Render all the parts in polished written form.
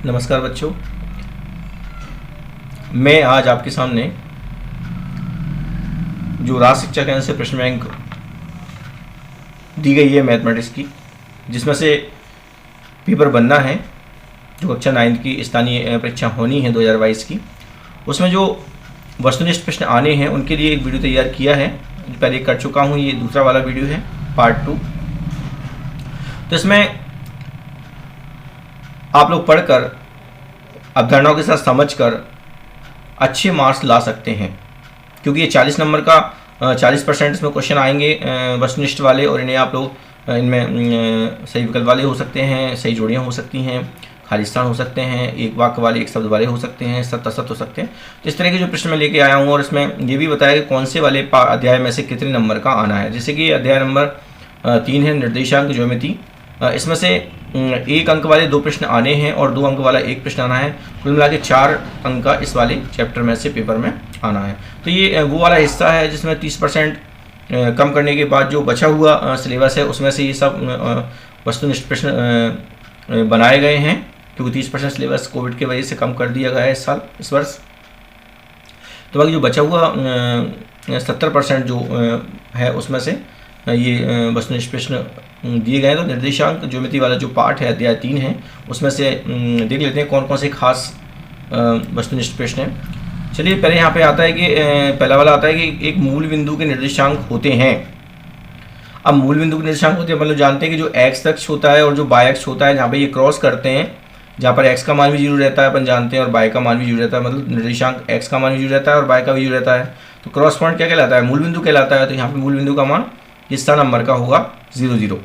नमस्कार बच्चों, मैं आज आपके सामने जो राज्य शिक्षा केंद्र से प्रश्न बैंक दी गई है मैथमेटिक्स की, जिसमें से पेपर बनना है जो कक्षा 9 की स्थानीय परीक्षा होनी है 2022 की, उसमें जो वस्तुनिष्ठ प्रश्न आने हैं उनके लिए एक वीडियो तैयार किया है। पहले कर चुका हूँ, ये दूसरा वाला वीडियो है, पार्ट 2। तो इसमें आप लोग पढ़कर अवधारणाओं के साथ समझकर अच्छे मार्क्स ला सकते हैं, क्योंकि ये 40 नंबर का 40% इसमें क्वेश्चन आएंगे वस्तुनिष्ठ वाले, और इन्हें आप लोग इनमें सही विकल्प वाले हो सकते हैं, सही जोड़ियाँ हो सकती हैं, खाली स्थान हो सकते हैं, एक वाक्य वाले, एक शब्द वाले हो सकते हैं, सत्य असत्य हो सकते हैं। तो इस तरह के जो प्रश्न मैं लेके आया हूँ, और इसमें ये भी बताया कि कौन से वाले अध्याय में से कितने नंबर का आना है। जैसे कि अध्याय नंबर 3 है निर्देशांक ज्योमेट्री, इसमें से 1 अंक वाले 2 प्रश्न आने हैं और 2 अंक वाला 1 प्रश्न आना है। कुल मिला के 4 अंक का इस वाले चैप्टर में से पेपर में आना है। तो ये वो वाला हिस्सा है जिसमें 30% कम करने के बाद जो बचा हुआ सिलेबस है उसमें से ये सब वस्तुनिष्ठ प्रश्न बनाए गए हैं, क्योंकि 30% सिलेबस कोविड की वजह से कम कर दिया गया है इस वर्ष। तो बाकी जो बचा हुआ 70% जो है उसमें से ये वस्तुनिष्ठ प्रश्न दिए गए हैं। तो निर्देशांक ज्योमेट्री वाला जो पार्ट है अध्याय 3 है, उसमें से देख लेते हैं कौन कौन से खास वस्तुनिष्ठ प्रश्न हैं। चलिए, पहले यहाँ पे आता है कि पहला वाला आता है कि एक मूल बिंदु के निर्देशांक होते हैं। अब मूल बिंदु के निर्देशांक होते हैं, मतलब जानते हैं कि जो एक्स अक्ष होता है और जो वाई अक्ष होता है, जहाँ पे ये क्रॉस करते हैं, जहाँ पर एक्स का मान भी 0 रहता है अपन जानते हैं, और वाई का मान भी 0 रहता है, मतलब निर्देशांक एक्स का मान भी 0 रहता है और वाई का भी 0 रहता है। तो क्रॉस पॉइंट क्या कहलाता है? मूल बिंदु कहलाता है। तो यहाँ पे मूल बिंदु का मान कितना नंबर का होगा? 0 0।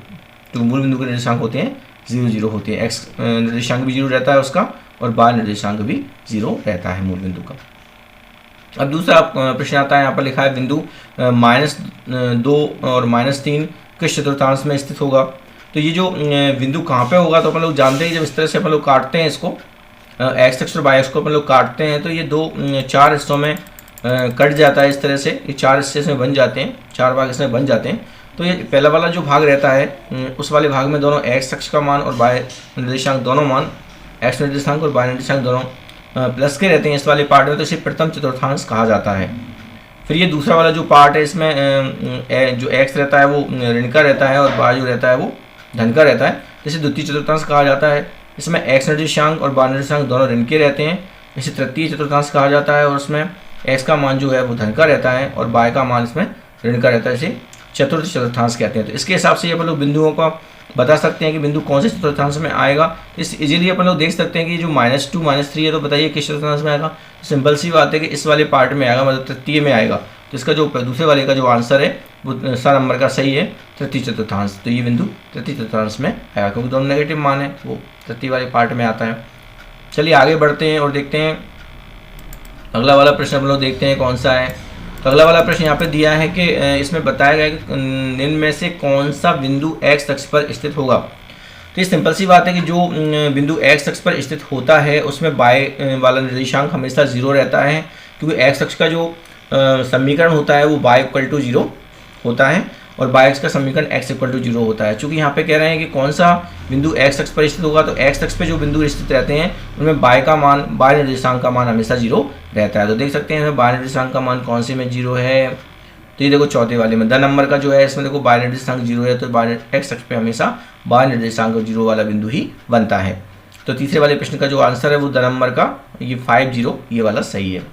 तो मूल बिंदु के निर्देशांक होते हैं 0 0 होते हैं। एक्स निर्देशांक भी 0 रहता है उसका, और वाई निर्देशांक भी 0 रहता है मूल बिंदु का। अब दूसरा प्रश्न आता है, यहाँ पर लिखा है बिंदु -2 और -3 किस चतुर्थांश में स्थित होगा। तो ये जो बिंदु कहाँ पे होगा, तो अपन लोग जानते हैं जब इस तरह से अपन लोग काटते हैं इसको, एक्स अक्ष और वाई अक्ष को अपन लोग काटते हैं, तो ये 4 हिस्सों में कट जाता है। इस तरह से ये 4 हिस्से इसमें बन जाते हैं, 4 भाग इसमें बन जाते हैं। तो ये पहला वाला जो भाग रहता है उस वाले भाग में दोनों एक्स अक्ष का मान और वाई निर्देशांक दोनों मान, एक्स निर्देशांक और वाई निर्देशांक दोनों प्लस के रहते हैं इस वाले पार्ट में, तो इसे प्रथम चतुर्थांश कहा जाता है। फिर ये दूसरा वाला जो पार्ट है, इसमें जो एक्स रहता है वो ऋण का रहता है और वाई जो रहता है वो धन का रहता है, जिसे द्वितीय चतुर्थांश कहा जाता है। इसमें एक्स निर्देशांक और वाई निर्देशांक दोनों ऋण के रहते हैं, इसे तृतीय चतुर्थांश कहा जाता है। और उसमें एक्स का मान जो है वो धन का रहता है और वाई का मान इसमें ऋण का रहता है, इसे चतुर्थ चतुर्थांश कहते हैं। तो इसके हिसाब से अपन लोग बिंदुओं का बता सकते हैं कि बिंदु कौन से चतुर्थांश में आएगा। इस इजीली अपन लोग देख सकते हैं कि जो -2 -3 है, तो बताइए किस चतुर्थांश में आएगा। सिंपल सी बात है कि इस वाले पार्ट में आएगा, मतलब तृतीय में आएगा। तो इसका जो दूसरे वाले का जो आंसर है वो सा नंबर का सही है, तृतीय चतुर्थांश। तो ये बिंदु तृतीय चतुर्थांश में आएगा, क्योंकि दोनों नेगेटिव मान है, वो तृतीय वाले पार्ट में आता है। चलिए आगे बढ़ते हैं और देखते हैं अगला वाला प्रश्न हम लोग देखते हैं कौन सा है। तो अगला वाला प्रश्न यहाँ पे दिया है कि इसमें बताया गया है कि निम्न में से कौन सा बिंदु एक्स अक्ष पर स्थित होगा। तो ये सिंपल सी बात है कि जो बिंदु एक्स अक्ष पर स्थित होता है उसमें वाई वाला निर्देशांक हमेशा 0 रहता है, क्योंकि एक्स अक्ष का जो समीकरण होता है वो y = 0 होता है और वाई अक्ष का समीकरण x = 0 होता है। चूँकि यहाँ पे कह रहे हैं कि कौन सा बिंदु एक्स अक्ष पर स्थित होगा, तो एक्स अक्ष पे जो बिंदु स्थित रहते हैं उनमें वाई निर्देशांक का मान हमेशा 0 रहता है। तो देख सकते हैं वाई निर्देशांक का मान कौन से में 0 है, तो ये देखो चौथे वाले में 10 नंबर का जो है, इसमें देखो वाई निर्देशांक 0 है, तो एक्स अक्ष पे हमेशा वाई निर्देशांक 0 वाला बिंदु ही बनता है। तो तीसरे वाले प्रश्न का जो आंसर है वो 10 नंबर का ये 50 ये वाला सही है।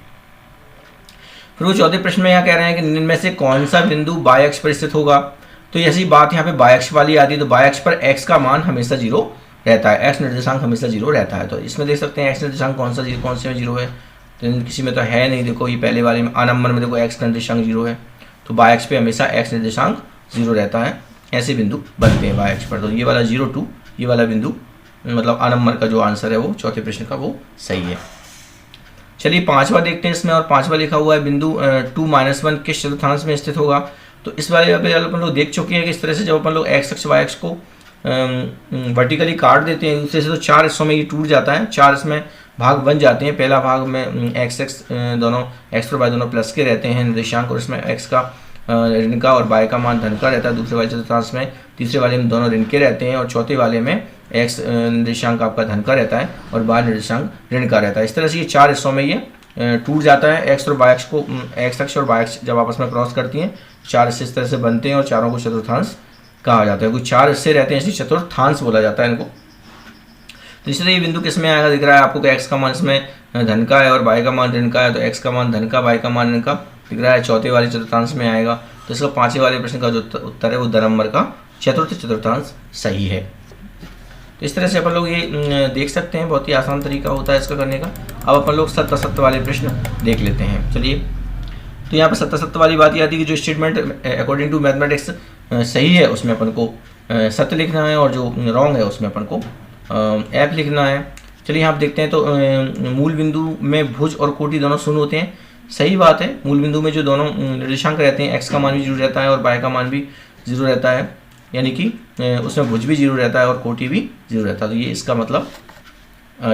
फिर वो चौथे प्रश्न में यहाँ कह रहे हैं कि इनमें से कौन सा बिंदु वाई अक्ष पर स्थित होगा। तो ऐसी बात यहाँ पे वाई अक्ष वाली आती है, तो वाई अक्ष पर एक्स का मान हमेशा 0 रहता है, एक्स निर्देशांक हमेशा 0 रहता है। तो इसमें देख सकते हैं एक्स निर्देशांक कौन से में 0 है, तो किसी में तो है नहीं। देखो ये पहले वाले में आ नंबर में देखो एक्स निर्देशांक 0 है, तो वाई अक्ष पे हमेशा एक्स निर्देशांक 0 रहता है। ऐसे बिंदु बनते हैं वाई अक्ष पर। तो ये वाला 0 2 ये वाला बिंदु, मतलब आ नंबर का जो आंसर है वो चौथे प्रश्न का वो सही है। चलिए पांचवा देखते हैं इसमें, और पांचवा लिखा हुआ है बिंदु 2 -1 किस चतुर्थांश में स्थित होगा। तो इस वाले पे अपन लोग देख चुके हैं कि इस तरह से जब अपन लोग एक्स अक्ष वाई अक्ष को वर्टिकली काट देते हैं दूसरे से, तो 4 हिस्सों में ये टूट जाता है, 4 इसमें भाग बन जाते हैं। पहला भाग में एक्स दोनों एक्स और वाई दोनों प्लस के रहते हैं निर्देशांक, और इसमें एक्स का ऋण का और वाई का मान धन का रहता है दूसरे वाले चतुर्थांश में। तीसरे वाले में दोनों ऋण के रहते हैं, और चौथे वाले में एक्स निर्देशांक आपका धन का रहता है और वाई निर्देशांक ऋण का रहता है। इस तरह से ये 4 हिस्सों में ये टूट जाता है। एक्स और वाई अक्ष को, एक्स अक्ष और वाई अक्ष जब आपस में क्रॉस करती हैं 4 हिस्से इस तरह से बनते हैं और चारों को चतुर्थांश कहा जाता है। कुछ 4 हिस्से रहते हैं इसलिए चतुर्थांश बोला जाता है इनको। तो इस तरह ये बिंदु किस में आएगा, दिख रहा है आपको कि एक्स का मान इसमें धन का है और वाई का मान ऋण का है, तो एक्स का मान धन का, वाई का मान ऋण का दिख रहा है, चौथे वाले चतुर्थांश में आएगा। तो इसका 5वें वाले प्रश्न का जो उत्तर है वो द नंबर का चतुर्थांश सही है। तो इस तरह से अपन लोग ये देख सकते हैं, बहुत ही आसान तरीका होता है इसका करने का। अब अपन लोग सत्य असत्य वाले प्रश्न देख लेते हैं। चलिए, तो यहाँ पर सत्य असत्य वाली बात ये आती है कि जो स्टेटमेंट अकॉर्डिंग टू मैथमेटिक्स सही है उसमें अपन को सत्य लिखना है और जो रॉन्ग है उसमें अपन को ऐप लिखना है। चलिए यहाँ आप देखते हैं तो मूल बिंदु में भुज और कोटि दोनों शून्य होते हैं। सही बात है, मूल बिंदु में जो दोनों निर्देशांक रहते हैं एक्स का मान भी 0 रहता है और वाई का मान भी 0 रहता है, यानी कि उसमें भुज भी 0 रहता है और कोटि भी 0 रहता है। तो ये इसका मतलब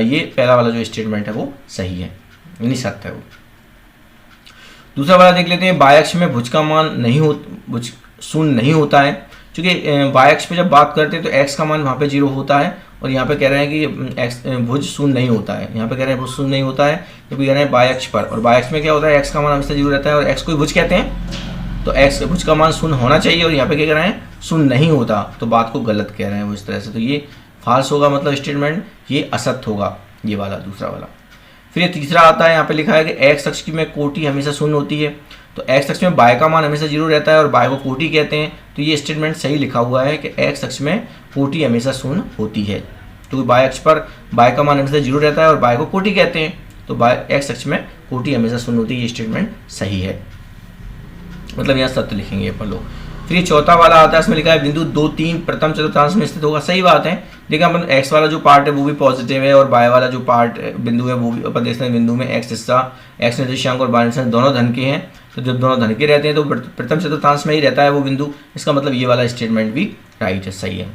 ये पहला वाला जो स्टेटमेंट है वो सही है, यानी सत्य है वो। दूसरा वाला देख लेते हैं, वाई अक्ष में भुज का मान भुज शून्य नहीं होता है। क्योंकि वाई अक्ष पे जब बात करते हैं तो एक्स का मान वहाँ पे 0 होता है और यहाँ पे कह रहे हैं कि एक्स भुज शून्य नहीं होता है। यहाँ पे कह रहे हैं भुज शून्य नहीं होता है क्योंकि कह रहे हैं वाई अक्ष पर, और वाई अक्ष में क्या होता है एक्स का मान हमेशा 0 रहता है और एक्स को भुज कहते हैं, तो एक्स भुज का मान शून्य होना चाहिए और यहाँ पे क्या कह रहे हैं शून्य नहीं होता, तो बात को गलत कह रहे हैं वो इस तरह से। तो ये फाल्स होगा, मतलब स्टेटमेंट ये असत्य होगा, ये वाला दूसरा वाला। फिर ये तीसरा आता है, यहाँ पे लिखा है कि एक्स अक्ष की में कोटि हमेशा शून्य होती है, तो एक्स अक्ष में वाई का मान हमेशा 0 रहता है और वाई को कोटि कहते हैं। तो ये स्टेटमेंट सही लिखा हुआ है कि एक्स अक्ष में कोटि हमेशा शून्य होती है, क्योंकि वाई अक्ष पर वाई का मान हमेशा 0 रहता है और वाई को कोटि कहते हैं, तो एक्स अक्ष में कोटि हमेशा शून्य होती है। ये स्टेटमेंट सही है, मतलब यहाँ सत्य लिखेंगे अपन लोग। फिर ये चौथा वाला आता है, इसमें लिखा है बिंदु 2, 3 प्रथम चतुर्थांश में स्थित होगा। सही बात है, देखिए अपन एक्स वाला जो पार्ट है वो भी पॉजिटिव है और वाई वाला जो पार्ट बिंदु है वो भी अपन देखते हैं बिंदु में एक्स हिस्सा, एक्स निर्देशांक और वाई निर्देशांक दोनों धन के हैं। तो जब दोनों धन के रहते हैं तो प्रथम चतुर्थांश में ही रहता है वो बिंदु। इसका मतलब ये वाला स्टेटमेंट भी राइट है, सही है,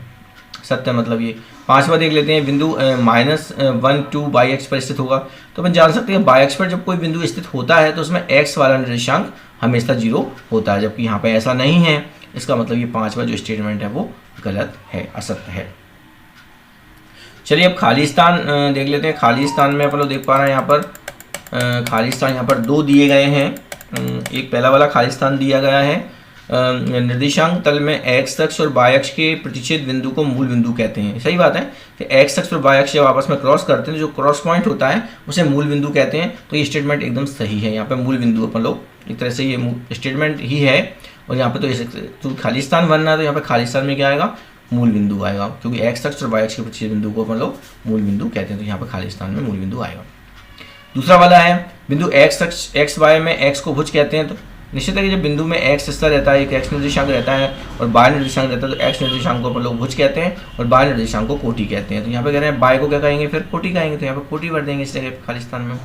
सत्य मतलब ये। पांचवा देख लेते हैं, बिंदु -1, 2 वाई अक्ष पर स्थित होगा। तो अपन जान सकते हैं वाई अक्ष पर जब कोई बिंदु स्थित होता है तो उसमें एक्स वाला निर्देशांक हमेशा 0 होता है, जबकि यहाँ पे ऐसा नहीं है। इसका मतलब ये पांचवा जो स्टेटमेंट है वो गलत है, असत्य है। चलिए अब खाली स्थान देख लेते हैं। खाली स्थान में अपन लोग देख पा रहे हैं यहाँ पर खाली स्थान यहाँ पर 2 दिए गए हैं। एक पहला वाला खाली स्थान दिया गया है, निर्देशांक तल में एक्स अक्ष और वाई अक्ष के प्रतिच्छेद बिंदु को मूल बिंदु कहते हैं। सही बात है कि एक्स अक्ष और वाई अक्ष जब आपस में क्रॉस करते हैं जो क्रॉस पॉइंट होता है उसे मूल बिंदु कहते हैं। तो ये स्टेटमेंट एकदम सही है। यहाँ पे मूल बिंदु अपन लोग एक तरह से ये स्टेटमेंट ही है और यहाँ पे तो खाली स्थान बनना है, तो यहाँ पे खाली स्थान में क्या आएगा, मूल बिंदु आएगा, क्योंकि एक्स अक्ष और वाई अक्ष के प्रतिच्छेद बिंदु को अपन लोग मूल बिंदु कहते हैं। तो यहाँ पे खाली स्थान में मूल बिंदु आएगा। दूसरा वाला है बिंदु एक्स अक्ष एक्स वाई में एक्स को भुज कहते हैं। तो निश्चित है कि जब बिंदु में एक्स हिस्सा रहता है, एक एक्स निर्देशांक रहता है और वाई निर्देशांक रहता है, तो एक्स निर्देशांक को अपन लोग भुज कहते हैं और वाई निर्देशांक को कोटि कहते हैं। तो यहाँ पे कह रहे हैं वाई को क्या कहेंगे, फिर कोटि कहेंगे, तो यहाँ पे कोटि भर देंगे इस जगह खाली स्थान में।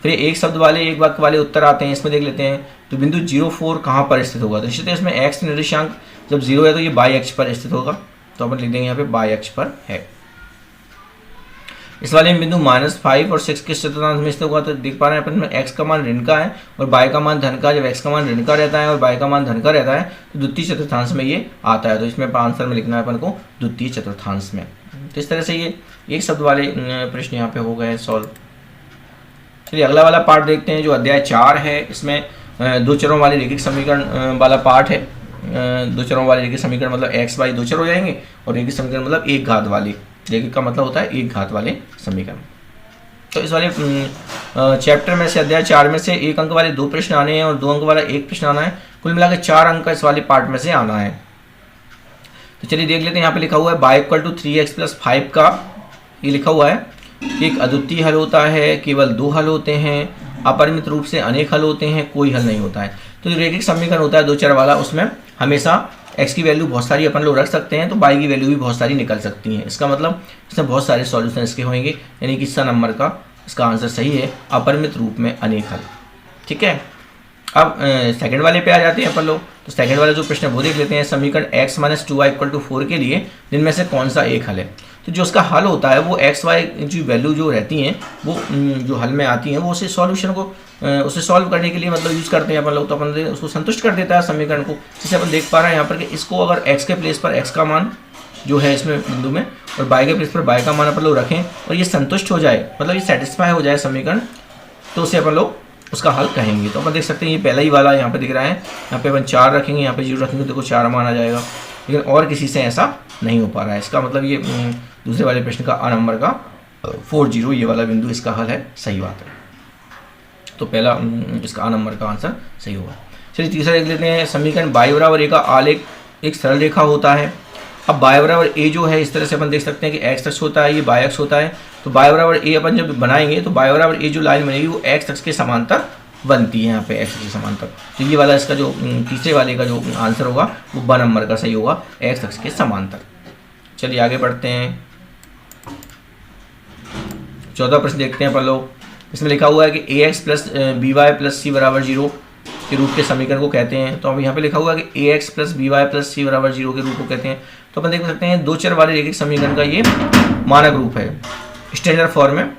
फिर एक शब्द वाले एक वाक्य वाले उत्तर आते हैं, इसमें देख लेते हैं। तो बिंदु 0,4 कहाँ पर स्थित होगा, तो निश्चित है इसमें एक्स निर्देशांक जब 0 है तो ये वाई अक्ष पर स्थित होगा, तो अपन लिख देंगे यहाँ पे वाई अक्ष पर है। इस वाले में बिंदु -5 और 6 के चतुर्थांश में स्थित होगा। तो देख पा रहे हैं अपन में एक्स का मान ऋण का है और वाई का मान धन का। जब एक्स का मान ऋण का रहता है और वाई का मान धन का रहता है तो द्वितीय चतुर्थांश में ये आता है। तो इसमें आंसर में लिखना है अपन को द्वितीय चतुर्थांश में। तो इस तरह से ये एक शब्द वाले प्रश्न यहाँ पे हो गए सॉल्व। चलिए अगला वाला पार्ट देखते हैं जो अध्याय 4 है। इसमें 2 चरों वाले रैखिक समीकरण वाला पार्ट है। 2 चरों वाले रैखिक समीकरण मतलब एक्स वाई 2 चर हो जाएंगे और रैखिक समीकरण मतलब एक घात वाले, रैखिक का मतलब होता है एक घात वाले समीकरण। तो इस वाले चैप्टर में से अध्याय 4 में से 1 अंक वाले 2 प्रश्न आने हैं और 2 अंक वाला 1 प्रश्न आना है। कुल मिलाकर 4 अंक का इस वाले पार्ट में से आना है। तो चलिए देख लेते हैं। यहाँ पे लिखा हुआ है y = 3x + 5 का ये लिखा हुआ है। एक अद्वितीय हल होता है, केवल 2 हल होते हैं, अपरिमित रूप से अनेक हल होते हैं, कोई हल नहीं होता है। तो जो रैखिक समीकरण होता है 2 चर वाला, उसमें हमेशा x की वैल्यू बहुत सारी अपन लोग रख सकते हैं, तो y की वैल्यू भी बहुत सारी निकल सकती है। इसका मतलब इसमें बहुत सारे सॉल्यूशन इसके होंगे, यानी कि इस नंबर का इसका आंसर सही है, अपरिमित रूप में अनेक हल। ठीक है, अब सेकंड वाले पे आ जाते हैं अपन लोग। तो सेकंड वाला जो प्रश्न है वो देख लेते हैं। समीकरण x - 2y = 4 के लिए जिनमें से कौन सा एक हल है। तो जो उसका हल होता है वो एक्स वाई की वैल्यू जो रहती हैं वो जो हल में आती हैं वो उसे सॉल्यूशन को उसे सॉल्व करने के लिए मतलब यूज़ करते हैं अपन लोग। तो अपन उसको संतुष्ट कर देता है समीकरण को। जैसे अपन देख पा रहे हैं यहाँ पर कि इसको अगर x के प्लेस पर x का मान जो है इसमें बिंदु में, और बाय के प्लेस पर बाय का मान अपन लोग रखें और ये संतुष्ट हो जाए, मतलब ये सेटिस्फाई हो जाए समीकरण, तो उसे अपन लोग उसका हल कहेंगे। तो अपन देख सकते हैं ये पहला ही वाला यहाँ पे दिख रहा है, यहाँ पे अपन 4 रखेंगे, यहाँ पे 0 रखेंगे, देखो 4 मान आ जाएगा, लेकिन और किसी से ऐसा नहीं हो पा रहा है। इसका मतलब ये दूसरे वाले प्रश्न का A नंबर का 40 ये वाला बिंदु इसका हल है, सही बात है। तो पहला इसका A नंबर का आंसर सही होगा। चलिए तीसरा देख लेते हैं। समीकरण y बराबर a का आलेख एक सरल रेखा होता है। अब y बराबर a जो है इस तरह से अपन देख सकते हैं कि x अक्ष होता है, ये y अक्ष होता है। तो y बराबर a अपन जब बनाएंगे तो y बराबर a जो लाइन बनेगी वो x अक्ष के समांतर बनती है, यहाँ पे x के समांतर। तो ये वाला इसका जो तीसरे वाले का जो आंसर होगा वो ब नंबर का सही होगा, x अक्ष के समांतर। चलिए आगे बढ़ते हैं, चौथा प्रश्न देखते हैं अपन लोग। इसमें लिखा हुआ है कि ax plus B Y plus C बराबर 0 के रूप के समीकरण को कहते हैं। तो अब यहाँ पे लिखा हुआ है कि ax plus B Y plus C बराबर 0 के रूप को कहते हैं। तो अपन देख सकते हैं दो चर वाले रैखिक समीकरण का ये मानक रूप है, स्टैंडर्ड फॉर्म है।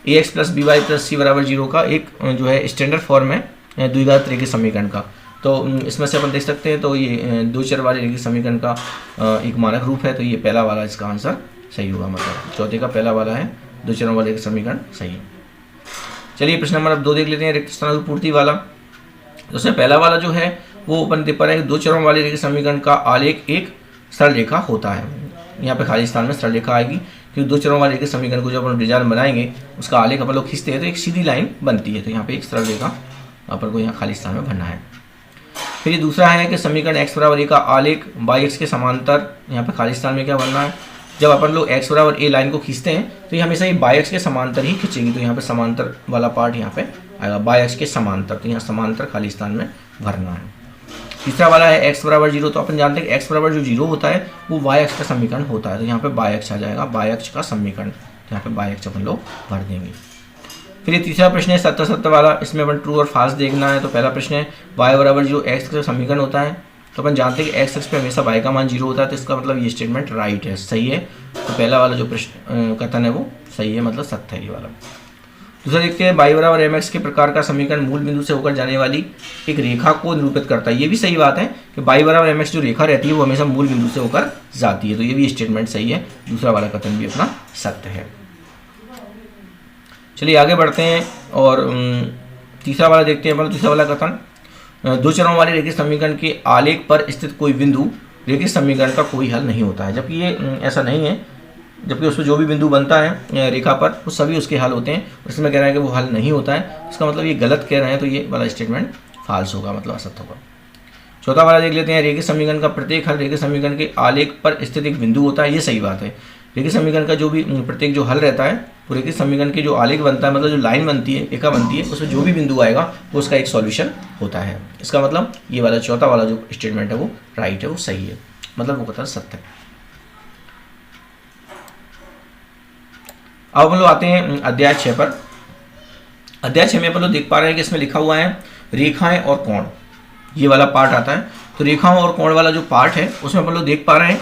ax plus B Y plus C बराबर 0 का एक जो है स्टैंडर्ड फॉर्म है द्विघात रैखिक समीकरण का। तो इसमें से अपन देख सकते हैं तो ये दो चर वाले रैखिक समीकरण का एक मानक रूप है। तो ये पहला वाला इसका आंसर सही होगा, मतलब चौथे का पहला वाला है, दो चरों वाले समीकरण सही है। चलिए प्रश्न नंबर अब 2 देख लेते हैं, रिक्त स्थानों की पूर्ति वाला। तो उसमें पहला वाला जो है वो अपन देख पा रहे हैं दो चरों वाले रैखिक समीकरण का आलेख एक सरल रेखा होता है। यहाँ पे खाली स्थान में सरल रेखा आएगी, क्योंकि दो चरों वाले रैखिक समीकरण को जब अपन डिजाइन बनाएंगे उसका आलेख अपन लोग खींचते हैं तो एक सीधी लाइन बनती है। तो यहाँ पे एक सरल रेखा अपन को यहाँ खाली स्थान में भरना है। फिर ये दूसरा है कि समीकरण x बराबर a का आलेख बाई x के समांतर, यहाँ पे खाली स्थान में क्या बनना है, जब अपन लोग x बराबर a लाइन को खींचते हैं तो ये हमेशा ये बाई x के समांतर ही खींचेंगे। तो यहाँ पे समांतर वाला पार्ट यहाँ पे आएगा, बाई x के समांतर, तो यहाँ समांतर खाली स्थान में भरना है। तीसरा वाला है x बराबर 0। तो अपन जानते हैं कि x बराबर जो 0 होता है वो y अक्ष का समीकरण होता है। तो यहाँ पे बाई अक्ष आ जाएगा, बाई अक्ष का समीकरण, तो यहाँ पे बाई अक्ष अपन लोग भर देंगे। फिर ये तीसरा प्रश्न है 70-70 वाला, इसमें अपन ट्रू और फाल्स देखना है। तो पहला प्रश्न है y बराबर 0 x का समीकरण होता है। तो अपन जानते हैं कि x अक्ष पे हमेशा y का मान 0 होता है, तो इसका मतलब ये स्टेटमेंट राइट है, सही है। तो पहला वाला जो प्रश्न कथन है वो सही है, मतलब सत्य है ये वाला। दूसरा देखते हैं y बराबर mx के प्रकार का समीकरण मूल बिंदु से होकर जाने वाली एक रेखा को निरूपित करता है। ये भी सही बात है कि y बराबर mx जो रेखा रहती है वो हमेशा मूल बिंदु से होकर जाती है। तो ये भी स्टेटमेंट सही है, दूसरा वाला कथन भी अपना सत्य है। चलिए आगे बढ़ते हैं और तीसरा वाला देखते हैं। तीसरा वाला कथन, दो चरों वाले रैखिक समीकरण के आलेख पर स्थित कोई बिंदु रैखिक समीकरण का कोई हल नहीं होता है। जबकि ये ऐसा नहीं है, जबकि उसमें जो भी बिंदु बनता है रेखा पर वो सभी उसके हल होते हैं। उसमें कह रहा है कि वो हल नहीं होता है, इसका मतलब ये गलत कह रहे हैं, तो ये वाला स्टेटमेंट फाल्स होगा, मतलब असत्य होगा। चौथा वाला देख लेते हैं, रैखिक समीकरण का प्रत्येक हल रैखिक समीकरण के आलेख पर स्थित एक बिंदु होता है। ये सही बात है, रैखिक समीकरण का जो भी प्रत्येक जो हल रहता है वो रैखिक समीकरण के जो आलेख बनता है, मतलब जो लाइन बनती है, रेखा बनती है, उसमें जो भी बिंदु आएगा वो उसका एक सॉल्यूशन होता है। इसका मतलब ये वाला चौथा वाला जो स्टेटमेंट है वो राइट है, वो सही है, मतलब वो कथन सत्य है। अब हम लोग आते हैं अध्याय 6 पर। अध्याय 6 में अपन लोग देख पा रहे हैं कि इसमें लिखा हुआ है रेखाएं और कोण, ये वाला पार्ट आता है। तो रेखाओं और कोण वाला जो पार्ट है उसमें अपन लोग देख पा रहे हैं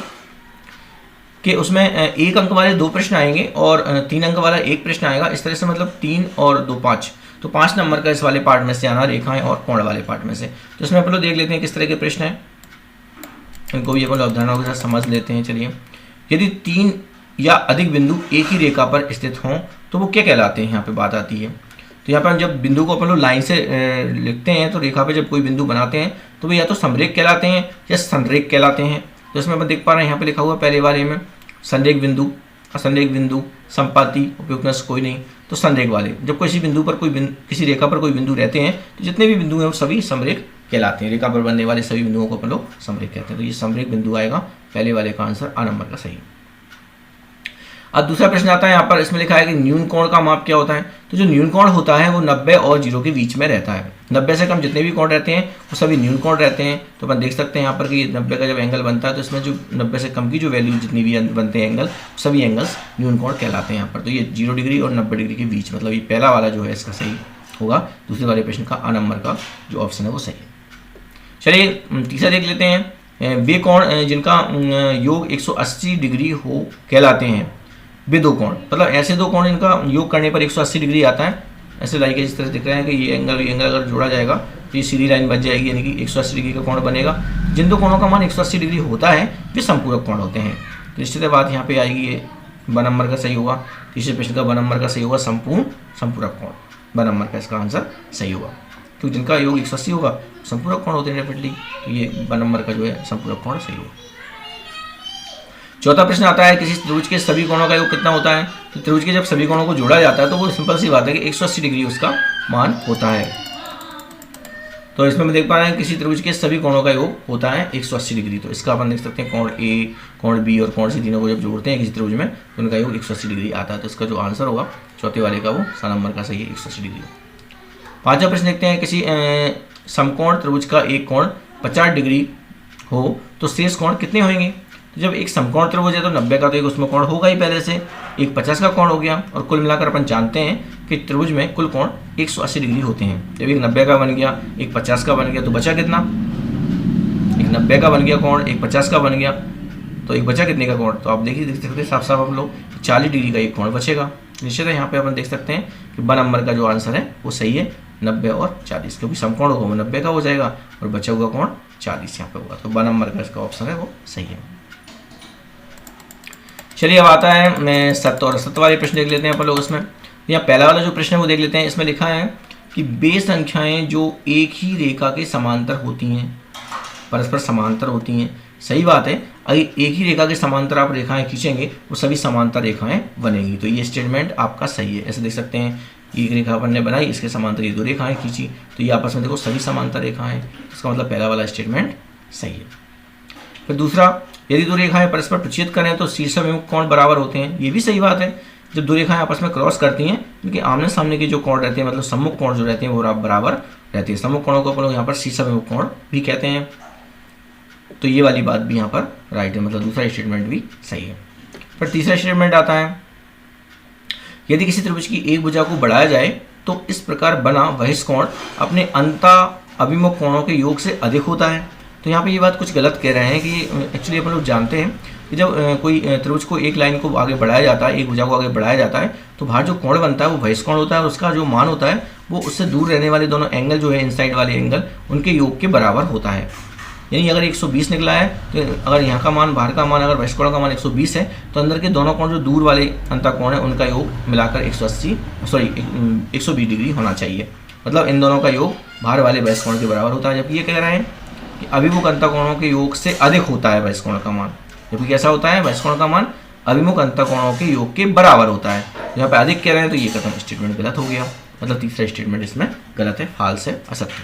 कि उसमें 1 अंक वाले 2 प्रश्न आएंगे और 3 अंक वाला 1 प्रश्न आएगा। इस तरह से मतलब 3 और 2 5, तो 5 नंबर का इस वाले पार्ट में से आना, रेखाएं और कोण वाले पार्ट में से। तो इसमें अपन लोग देख लेते हैं किस तरह के प्रश्न हैं, इनको भी अपन लोग अवधारणाओं के साथ समझ लेते हैं। चलिए, यदि 3 या अधिक बिंदु एक ही रेखा पर स्थित हों तो वो क्या कहलाते हैं, यहाँ पे बात आती है। तो यहाँ पर जब बिंदु को अपन लोग लाइन से लिखते हैं, तो रेखा पे जब कोई बिंदु बनाते हैं तो वो या तो समरेख कहलाते हैं या संरेख कहलाते हैं। तो इसमें अपन देख पा रहे हैं यहाँ पे लिखा हुआ पहले वाले में संरेख बिंदु, असंरेख बिंदु, संपाती, उपयुक्त कोई नहीं। तो संरेख वाले, जब किसी बिंदु पर किसी रेखा पर कोई बिंदु रहते हैं तो जितने भी बिंदु हैं वो सभी समरेख कहलाते हैं। रेखा पर बनने वाले सभी बिंदुओं को अपन लोग समरेख कहते हैं। तो ये समरेख बिंदु आएगा, पहले वाले का आंसर A नंबर का सही। अब दूसरा प्रश्न आता है यहाँ पर, इसमें लिखा है कि न्यून कोण का माप क्या होता है। तो जो न्यून कोण होता है वो 90 और 0 के बीच में रहता है। 90 से कम जितने भी कोण रहते हैं वो सभी न्यून कोण रहते हैं। तो अपन देख सकते हैं यहाँ पर कि 90 का जब एंगल बनता है तो इसमें जो 90 से कम की जो वैल्यू जितनी भी बनते हैं एंगल, सभी एंगल्स न्यून कोण कहलाते हैं यहाँ पर। तो ये 0 डिग्री और 90 डिग्री के बीच, मतलब ये पहला वाला जो है इसका सही होगा। दूसरे वाले प्रश्न का A नंबर का जो ऑप्शन है वो सही है। चलिए तीसरा देख लेते हैं, वे कोण जिनका योग 180 डिग्री हो कहलाते हैं। वे दो कोण, मतलब ऐसे दो कोण इनका योग करने पर 180 डिग्री आता है। ऐसे लाइक जिस तरह दिख रहे हैं कि ये एंगल अगर जोड़ा जाएगा तो ये सीधी लाइन बन जाएगी, यानी कि 180 डिग्री का कोण बनेगा। जिन दो कोणों का मान 180 डिग्री होता है वे समपूरक कोण होते हैं। निश्चित बात यहाँ पे आएगी, ये ब नंबर का सही होगा। तीसरे प्रश्न का ब नंबर का सही होगा संपूर्ण संपूरक कोण, ब नंबर का इसका आंसर सही होगा। तो जिनका योग 180 होगा संपूरक कोण होते हैं डेफिनेटली, तो ये ब नंबर का जो है संपूरक कोण सही होगा। चौथा प्रश्न आता है किसी त्रिभुज के सभी कोणों का योग कितना होता है। तो त्रिभुज के जब सभी कोणों को जोड़ा जाता है तो वो सिंपल सी बात है कि 180 डिग्री उसका मान होता है। तो इसमें हम देख पा रहे हैं किसी त्रिभुज के सभी कोणों का योग होता है 180 डिग्री। तो इसका अपन देख सकते हैं कोण ए, कोण बी और कोण सी तीनों को जब जोड़ते हैं किसी त्रिभुज में तो उनका योग 180 डिग्री आता है। तो इसका जो आंसर होगा चौथे वाले का वो सा नंबर का सही है, 180 डिग्री। पांचवा प्रश्न देखते हैं किसी समकोण त्रिभुज का एक कोण 50 डिग्री हो तो शेष कोण कितने होंगे। तो जब एक समकोण त्रिभुज है तो 90 का तो एक उसमें कोण होगा ही पहले से, एक 50 का कोण हो गया और कुल मिलाकर अपन जानते हैं कि त्रिभुज में कुल कोण 180 डिग्री होते हैं। जब एक 90 का बन गया, एक 50 का बन गया तो बचा कितना, एक 90 का बन गया कोण, एक 50 का बन गया तो एक बचा कितने का कोण। तो आप देखिए देख सकते हैं साफ साफ आप लोग 40 डिग्री का एक कोण बचेगा। निश्चित है यहाँ पे अपन देख सकते हैं कि ब नंबर का जो आंसर है वो सही है 90 और 40, क्योंकि समकोण होगा वो 90 का हो जाएगा और बचा हुआ कोण 40 यहाँ पे होगा। तो ब नंबर का इसका ऑप्शन है वो सही है। चलिए अब आता है मैं 7 और 7 वाले प्रश्न देख लेते हैं अपन लोग। इसमें यहाँ पहला वाला जो प्रश्न है वो देख लेते हैं। इसमें लिखा है कि बे संख्याएं जो एक ही रेखा के समांतर होती हैं, परस्पर समांतर होती हैं। सही बात है, अगर एक ही रेखा के समांतर आप रेखाएं खींचेंगे वो सभी समांतर रेखाएं बनेंगी। तो ये स्टेटमेंट आपका सही है। ऐसे देख सकते हैं एक रेखा अपन ने बनाई, इसके समांतर ये दो रेखाएं खींची तो ये आपस में देखो सभी समांतर रेखाएं, इसका मतलब पहला वाला स्टेटमेंट सही है। फिर दूसरा, यदि दो रेखाएं परस्पर प्रच्छेद करें तो शीर्षाभिमुख कोण बराबर होते हैं। ये भी सही बात है। जब दो रेखाएं आपस में क्रॉस करती हैं उनके आमने सामने के जो कोण रहते हैं मतलब सम्मुख कोण जो रहते हैं वो बराबर रहते हैं। सम्मुख कोणों को अपन लोग यहाँ पर शीर्षाभिमुख कोण भी कहते हैं। तो ये वाली बात भी यहाँ पर राइट है, मतलब दूसरा स्टेटमेंट भी सही है। फिर तीसरा स्टेटमेंट आता है, यदि किसी त्रिभुज की एक भुजा को बढ़ाया जाए तो इस प्रकार बना बहिष्कोण अपने अंतः अभिमुख कोणों के योग से अधिक होता है। तो यहाँ पे ये बात कुछ गलत कह रहे हैं कि एक्चुअली अपन लोग जानते हैं कि जब कोई त्रिभुज को एक लाइन को आगे बढ़ाया जाता है, एक भुजा को आगे बढ़ाया जाता है तो बाहर जो कोण बनता है वो बहिष्कोण होता है और उसका जो मान होता है वो उससे दूर रहने वाले दोनों एंगल जो है इनसाइड वाले एंगल उनके योग के बराबर होता है। यानी अगर 120 निकला है तो अगर यहाँ का मान, बाहर का मान, अगर बहिष्कोण का मान 120 है तो अंदर के दोनों कोण जो दूर वाले अंतःकोण है उनका योग मिलाकर 120 डिग्री होना चाहिए। मतलब इन दोनों का योग बाहर वाले बहिष्कोण के बराबर होता है। जबकि ये कह रहे हैं कि अभिमुख अंतःकोणों के योग से अधिक होता है बहिष्कोण का मान। जबकि कैसा होता है, बहिष्कोण का मान अभिमुख अंतःकोणों के योग के बराबर होता है। यहाँ पे अधिक कह रहे हैं तो ये कथन स्टेटमेंट गलत हो गया, मतलब तीसरा स्टेटमेंट इसमें गलत है, फाल्स है, असत्य।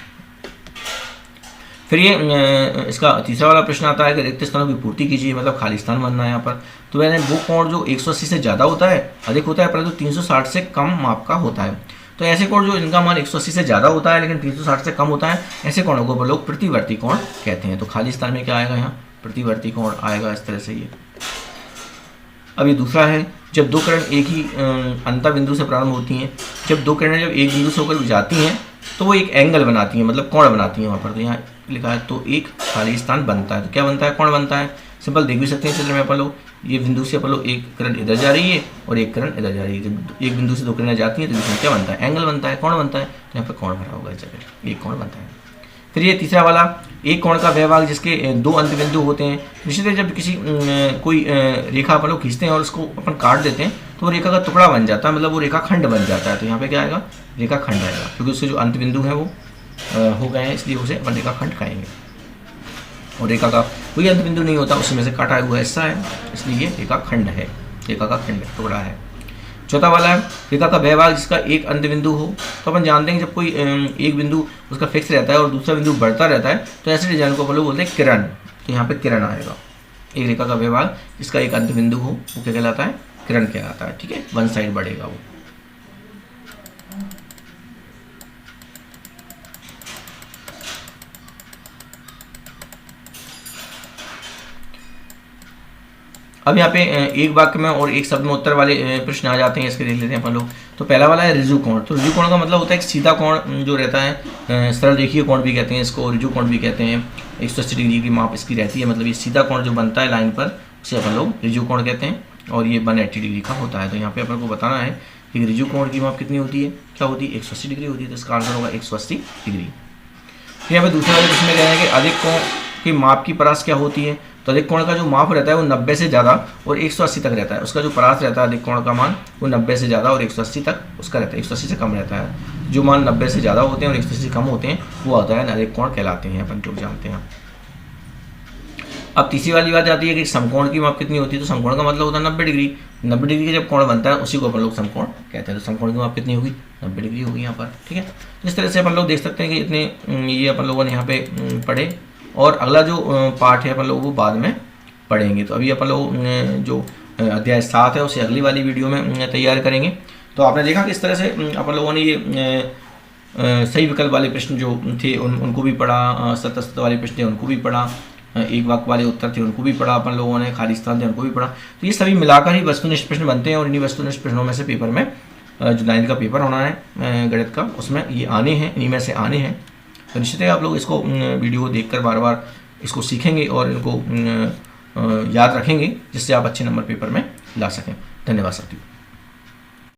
फिर ये इसका तीसरा वाला प्रश्न आता है कि रिक्त स्थानों की पूर्ति कीजिए, मतलब खाली स्थान बनना है यहाँ पर। तो मैंने वो कोण जो 180 से ज़्यादा होता है, अधिक होता है, परंतु 360 से कम माप का होता है। तो ऐसे कोण जो इनका मान 180 से ज़्यादा होता है लेकिन 360 से कम होता है, ऐसे कोणों को लोग प्रतिवर्ती कोण कहते हैं। तो खाली स्थान में क्या आएगा, यहाँ प्रतिवर्ती कोण आएगा इस तरह से ये। अब ये दूसरा है, जब दो किरण एक ही अंतर बिंदु से प्रारंभ होती हैं, जब दो किरणें जब एक बिंदु से होकर जाती हैं तो वो एक एंगल बनाती हैं, मतलब कोण बनाती हैं वहाँ पर। तो यहाँ लिखा है तो एक खाली स्थान बनता है। तो क्या बनता है, कोण बनता है। सिंपल देख भी सकते हैं चित्र में अपन लोग, ये बिंदु से अपन लोग एक किरण इधर जा रही है और एक किरण इधर जा रही है। जब एक बिंदु से दो किरणें जाती हैं तो इसमें क्या बनता है, एंगल बनता है, कोण बनता है। तो यहाँ पर कोण भरा होगा इस जगह, एक कोण बनता है। फिर ये तीसरा वाला, एक कोण का वह भाग जिसके दो अंत बिंदु होते हैं। निश्चित है जब किसी कोई रेखा अपन लोग खींचते हैं और उसको अपन काट देते हैं तो वो रेखा का टुकड़ा बन जाता है, मतलब वो रेखा खंड बन जाता है। तो यहाँ पे क्या आएगा, रेखा खंड आएगा, क्योंकि उसके जो अंत बिंदु है वो हो गए हैं, इसलिए उसे अपन रेखा खंड कहेंगे। और रेखा का कोई अंत बिंदु नहीं होता, उसमें से काटा हुआ हिस्सा है, इसलिए ये रेखा खंड है, रेखा का खंड टुकड़ा है। चौथा वाला है, रेखा का वह भाग जिसका एक अंत बिंदु हो। तो अपन जानते हैं जब कोई एक बिंदु उसका फिक्स रहता है और दूसरा बिंदु बढ़ता रहता है तो ऐसे डिजाइन को अपन लोग बोलते हैं किरण। तो यहाँ पे किरण आएगा, एक रेखा का वह भाग जिसका एक अंत बिंदु हो वो क्या कहलाता है, किरण कहलाता है। ठीक है, वन साइड बढ़ेगा वो। अब यहाँ पे एक वाक्य में और एक शब्द में उत्तर वाले प्रश्न आ जाते हैं, इसके देख लेते हैं अपन लोग। तो पहला वाला है ऋजु कोण। तो ऋजु कोण का मतलब होता है एक सीधा कोण जो रहता है, सरल रेखीय कोण भी कहते हैं इसको, ऋजु कोण भी कहते हैं। 180 डिग्री की माप इसकी रहती है, मतलब ये सीधा कोण जो बनता है लाइन पर उसे अपन लोग ऋजु कोण कहते हैं और ये 180 डिग्री का होता है। तो यहाँ पे अपन को बताना है कि ऋजु कोण की माप कितनी होती है, क्या होती है, 180 डिग्री होती है। तो इसका आंसर होगा 180 डिग्री। यहाँ पे दूसरा वाले प्रश्न में कह रहे हैं कि अधिक कोण की माप की परास क्या होती है। तो अधिक कोण का जो माप रहता है वो 90 से ज़्यादा और 180 तक रहता है। उसका जो परास रहता है अधिक कोण का मान वो 90 से ज़्यादा और 180 तक उसका रहता है, 180 से कम रहता है। जो मान 90 से ज़्यादा होते हैं और 180 से कम होते हैं वो होता है अधिक कोण कहलाते हैं, अपन लोग जानते हैं। अब तीसरी वाली बात आती है कि समकोण की माप कितनी होती है। तो समकोण का मतलब होता है 90 डिग्री। 90 डिग्री का जब कोण बनता है उसी को अपन लोग समकोण कहते हैं। तो समकोण की माप कितनी होगी, 90 डिग्री होगी यहाँ पर, ठीक है। तो इस तरह से अपन लोग देख सकते हैं कि इतने ये अपन लोगों ने यहाँ पे पढ़े, और अगला जो पार्ट है अपन लोग वो बाद में पढ़ेंगे। तो अभी अपन लोग जो अध्याय 7 है उसे अगली वाली वीडियो में तैयार करेंगे। तो आपने देखा कि इस तरह से अपन लोगों ने ये सही विकल्प वाले प्रश्न जो थे उनको भी पढ़ा, सतत वाले प्रश्न थे उनको भी पढ़ा, एक वाक्य वाले उत्तर थे उनको भी पढ़ा अपन लोगों ने, खाली स्थान थे उनको भी पढ़ा। तो ये सभी मिलाकर ही वस्तुनिष्ठ प्रश्न बनते हैं, और इन्हीं वस्तुनिष्ठ प्रश्नों में से पेपर में जो 9th का पेपर होना है गणित का, उसमें ये आने हैं, इन्हीं में से आने हैं। तो निश्चित है आप लोग इसको वीडियो को देखकर बार बार इसको सीखेंगे और इनको याद रखेंगे, जिससे आप अच्छे नंबर पेपर में ला सकें। धन्यवाद साथियों।